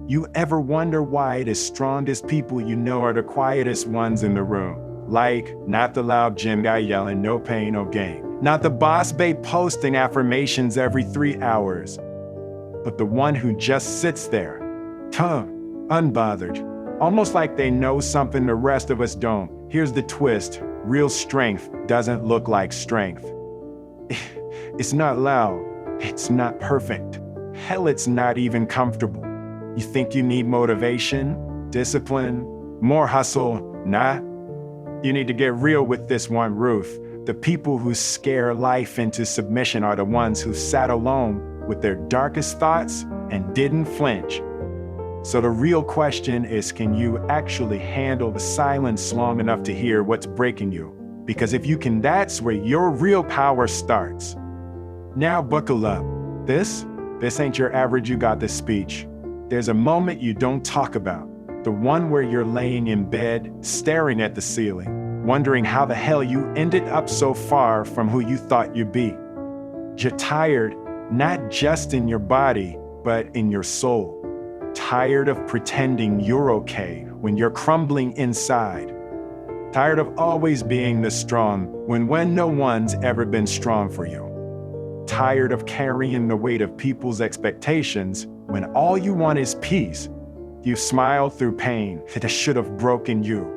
You ever wonder why the strongest people you know are the quietest ones in the room? Like, not the loud gym guy yelling, no pain, no gain. Not the boss babe posting affirmations every 3 hours. But the one who just sits there, unbothered. Almost like they know something the rest of us don't. Here's the twist. Real strength doesn't look like strength. It's not loud. It's not perfect. Hell, it's not even comfortable. You think you need motivation, discipline, more hustle? Nah. You need to get real with this one, Ruth. The people who scare life into submission are the ones who sat alone with their darkest thoughts and didn't flinch. So the real question is, can you actually handle the silence long enough to hear what's breaking you? Because if you can, that's where your real power starts. Now buckle up. This ain't your average you got this speech. There's a moment you don't talk about. The one where you're laying in bed, staring at the ceiling, wondering how the hell you ended up so far from who you thought you'd be. You're tired, not just in your body, but in your soul. Tired of pretending you're okay when you're crumbling inside. Tired of always being the strong when no one's ever been strong for you. Tired of carrying the weight of people's expectations when all you want is peace. You've smiled through pain that should have broken you.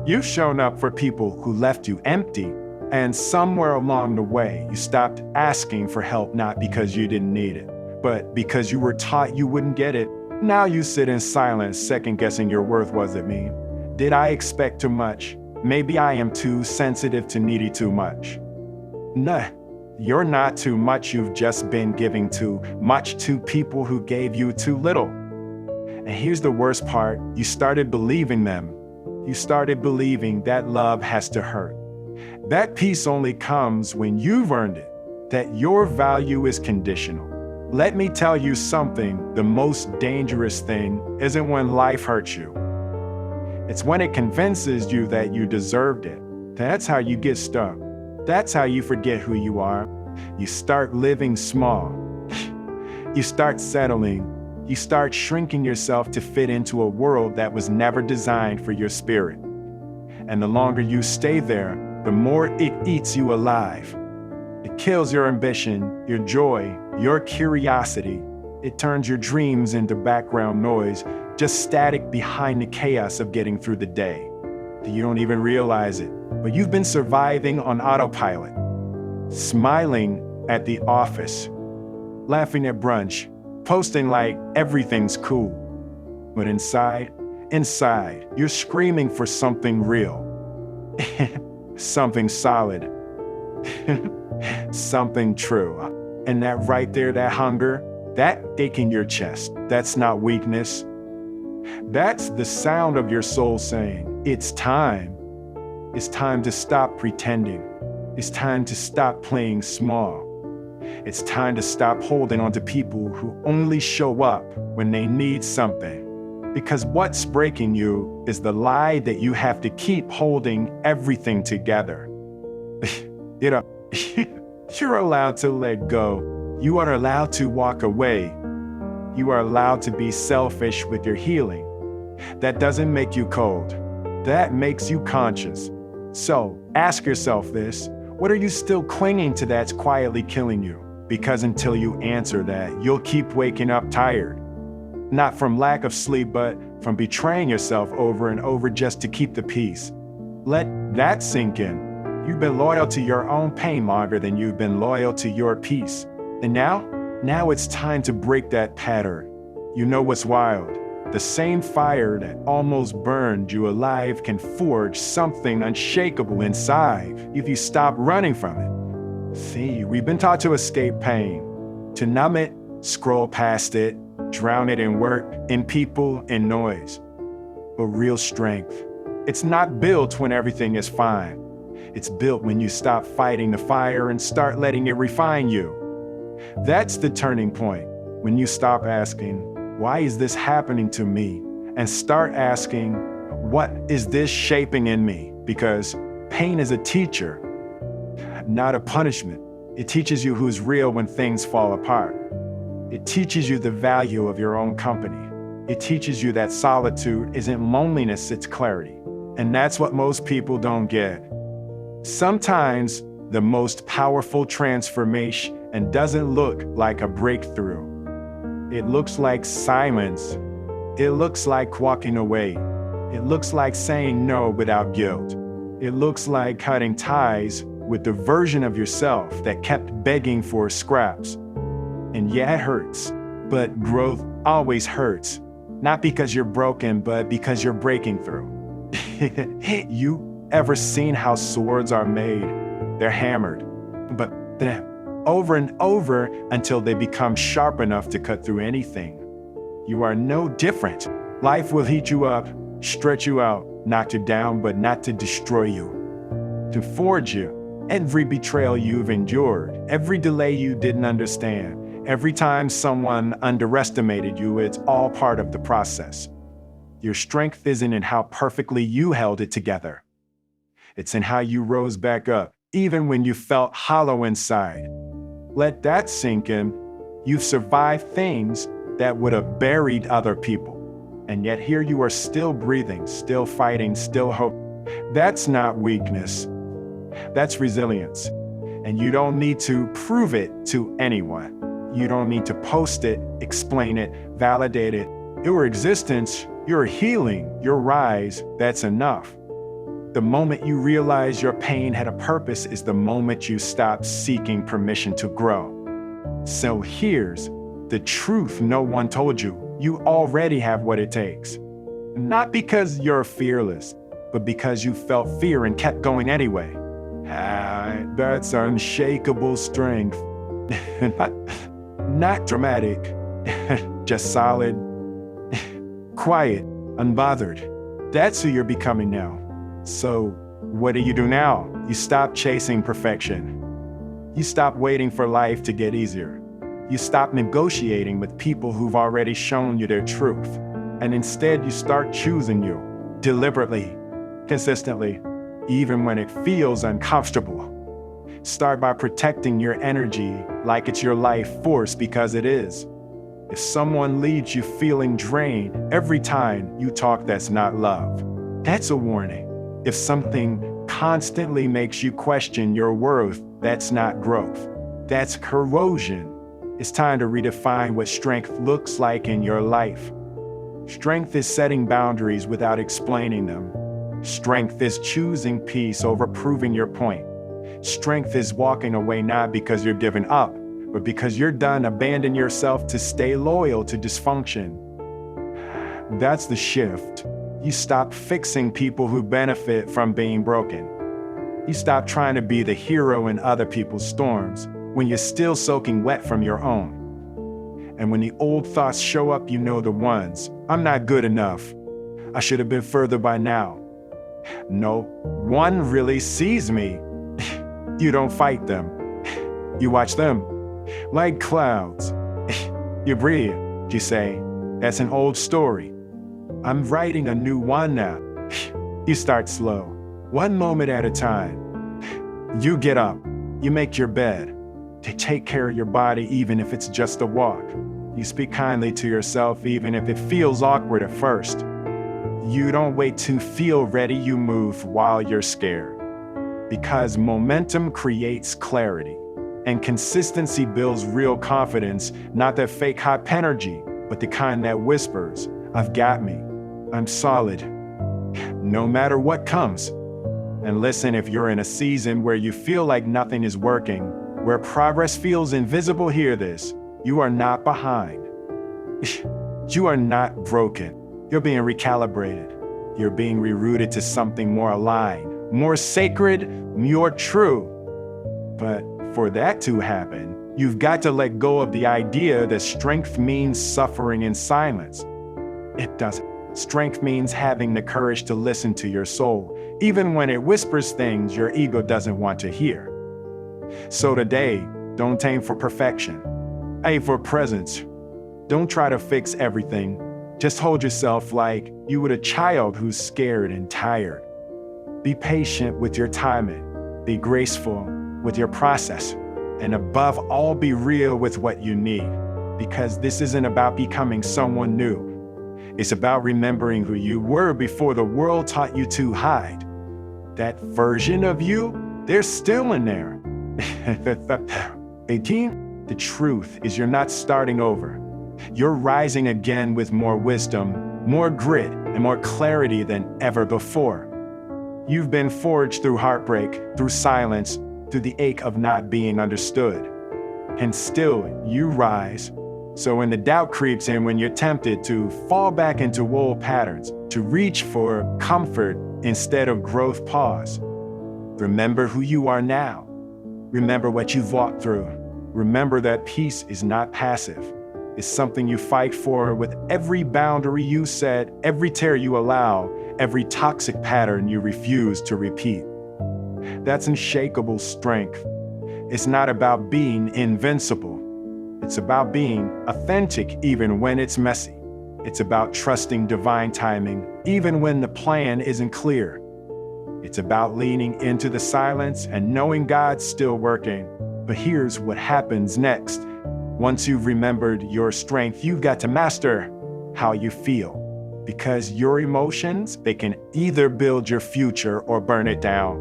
You've shown up for people who left you empty, and somewhere along the way, you stopped asking for help not because you didn't need it, but because you were taught you wouldn't get it. Now you sit in silence, second-guessing your worth. Was it me? Did I expect too much? Maybe I am too sensitive to needy too much. Nah, you're not too much. You've just been giving too much to people who gave you too little. And here's the worst part. You started believing them. You started believing that love has to hurt. That peace only comes when you've earned it, that your value is conditional. Let me tell you something, the most dangerous thing isn't when life hurts you. It's when it convinces you that you deserved it. That's how you get stuck. That's how you forget who you are. You start living small. You start settling. You start shrinking yourself to fit into a world that was never designed for your spirit. And the longer you stay there, the more it eats you alive. It kills your ambition, your joy, your curiosity. It turns your dreams into background noise, just static behind the chaos of getting through the day. You don't even realize it, but you've been surviving on autopilot, smiling at the office, laughing at brunch, posting like everything's cool. But inside, you're screaming for something real, something solid, something true. And that right there, that hunger, that ache in your chest, that's not weakness. That's the sound of your soul saying, it's time. It's time to stop pretending. It's time to stop playing small. It's time to stop holding on to people who only show up when they need something. Because what's breaking you is the lie that you have to keep holding everything together. You're allowed to let go. You are allowed to walk away. You are allowed to be selfish with your healing. That doesn't make you cold. That makes you conscious. So ask yourself this: what are you still clinging to that's quietly killing you? Because until you answer that, you'll keep waking up tired. Not from lack of sleep, but from betraying yourself over and over just to keep the peace. Let that sink in. You've been loyal to your own pain longer than you've been loyal to your peace. And now it's time to break that pattern. You know what's wild? The same fire that almost burned you alive can forge something unshakable inside if you stop running from it. See, we've been taught to escape pain, to numb it, scroll past it, drown it in work, in people, in noise. But real strength, it's not built when everything is fine. It's built when you stop fighting the fire and start letting it refine you. That's the turning point, when you stop asking, why is this happening to me? And start asking, what is this shaping in me? Because pain is a teacher, not a punishment. It teaches you who's real when things fall apart. It teaches you the value of your own company. It teaches you that solitude isn't loneliness, it's clarity. And that's what most people don't get. Sometimes the most powerful transformation doesn't look like a breakthrough. It looks like silence. It looks like walking away. It looks like saying no without guilt. It looks like cutting ties with the version of yourself that kept begging for scraps. And yeah, it hurts, but growth always hurts. Not because you're broken, but because you're breaking through. You ever seen how swords are made? They're hammered, but then over and over until they become sharp enough to cut through anything. You are no different. Life will heat you up, stretch you out, knock you down, but not to destroy you. To forge you. Every betrayal you've endured, every delay you didn't understand, every time someone underestimated you, it's all part of the process. Your strength isn't in how perfectly you held it together. It's in how you rose back up, even when you felt hollow inside. Let that sink in. You've survived things that would have buried other people. And yet here you are still breathing, still fighting, still hope. That's not weakness. That's resilience. And you don't need to prove it to anyone. You don't need to post it, explain it, validate it. Your existence, your healing, your rise, that's enough. The moment you realize your pain had a purpose is the moment you stop seeking permission to grow. So here's the truth no one told you. You already have what it takes. Not because you're fearless, but because you felt fear and kept going anyway. That's unshakable strength. Not dramatic, just solid, quiet, unbothered. That's who you're becoming now. So, what do you do now? You stop chasing perfection. You stop waiting for life to get easier. You stop negotiating with people who've already shown you their truth. And instead, you start choosing you, deliberately, consistently, even when it feels uncomfortable. Start by protecting your energy like it's your life force, because it is. If someone leaves you feeling drained every time you talk, that's not love. That's a warning. If something constantly makes you question your worth, that's not growth. That's corrosion. It's time to redefine what strength looks like in your life. Strength is setting boundaries without explaining them. Strength is choosing peace over proving your point. Strength is walking away not because you're giving up, but because you're done abandoning yourself to stay loyal to dysfunction. That's the shift. You stop fixing people who benefit from being broken. You stop trying to be the hero in other people's storms when you're still soaking wet from your own. And when the old thoughts show up, you know the ones. I'm not good enough. I should have been further by now. No one really sees me. You don't fight them. You watch them like clouds. You breathe. You say, that's an old story. I'm writing a new one now. You start slow, one moment at a time. You get up. You make your bed. To take care of your body, even if it's just a walk. You speak kindly to yourself, even if it feels awkward at first. You don't wait to feel ready, you move while you're scared. Because momentum creates clarity, and consistency builds real confidence, not that fake hot energy, but the kind that whispers, I've got me, I'm solid, no matter what comes. And listen, if you're in a season where you feel like nothing is working, where progress feels invisible, hear this. You are not behind. You are not broken. You're being recalibrated. You're being rerouted to something more aligned, more sacred, more true. But for that to happen, you've got to let go of the idea that strength means suffering in silence. It doesn't. Strength means having the courage to listen to your soul, even when it whispers things your ego doesn't want to hear. So today, don't aim for perfection. Aim for presence. Don't try to fix everything. Just hold yourself like you would a child who's scared and tired. Be patient with your timing. Be graceful with your process. And above all, be real with what you need. Because this isn't about becoming someone new. It's about remembering who you were before the world taught you to hide. That version of you, they're still in there. 18. The truth is you're not starting over. You're rising again with more wisdom, more grit, and more clarity than ever before. You've been forged through heartbreak, through silence, through the ache of not being understood. And still, you rise. So when the doubt creeps in, when you're tempted to fall back into old patterns, to reach for comfort instead of growth, pause. Remember who you are now. Remember what you've walked through. Remember that peace is not passive. It's something you fight for with every boundary you set, every tear you allow, every toxic pattern you refuse to repeat. That's unshakable strength. It's not about being invincible. It's about being authentic even when it's messy. It's about trusting divine timing even when the plan isn't clear. It's about leaning into the silence and knowing God's still working. But here's what happens next. Once you've remembered your strength, you've got to master how you feel. Because your emotions, they can either build your future or burn it down.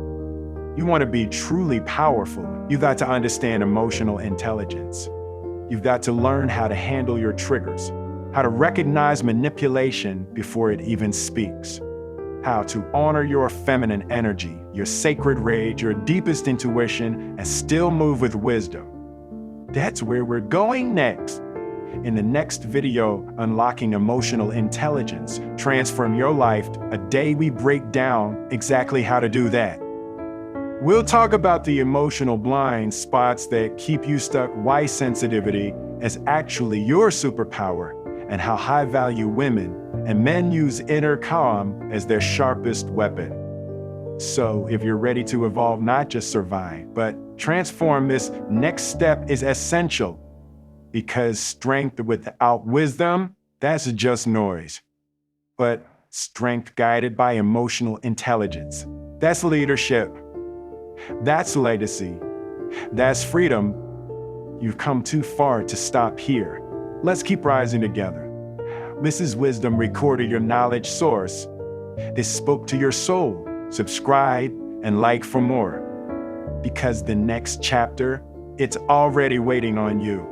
You want to be truly powerful, you've got to understand emotional intelligence. You've got to learn how to handle your triggers, how to recognize manipulation before it even speaks, how to honor your feminine energy, your sacred rage, your deepest intuition, and still move with wisdom. That's where we're going next. In the next video, Unlocking Emotional Intelligence, Transform Your Life, a day we break down exactly how to do that. We'll talk about the emotional blind spots that keep you stuck, why sensitivity is actually your superpower, and how high-value women and men use inner calm as their sharpest weapon. So if you're ready to evolve, not just survive, but transform, this next step is essential. Because strength without wisdom, that's just noise. But strength guided by emotional intelligence, that's leadership. That's legacy. That's freedom. You've come too far to stop here. Let's keep rising together. This is Wisdom Recorded, your knowledge source. This spoke to your soul. Subscribe and like for more. Because the next chapter, it's already waiting on you.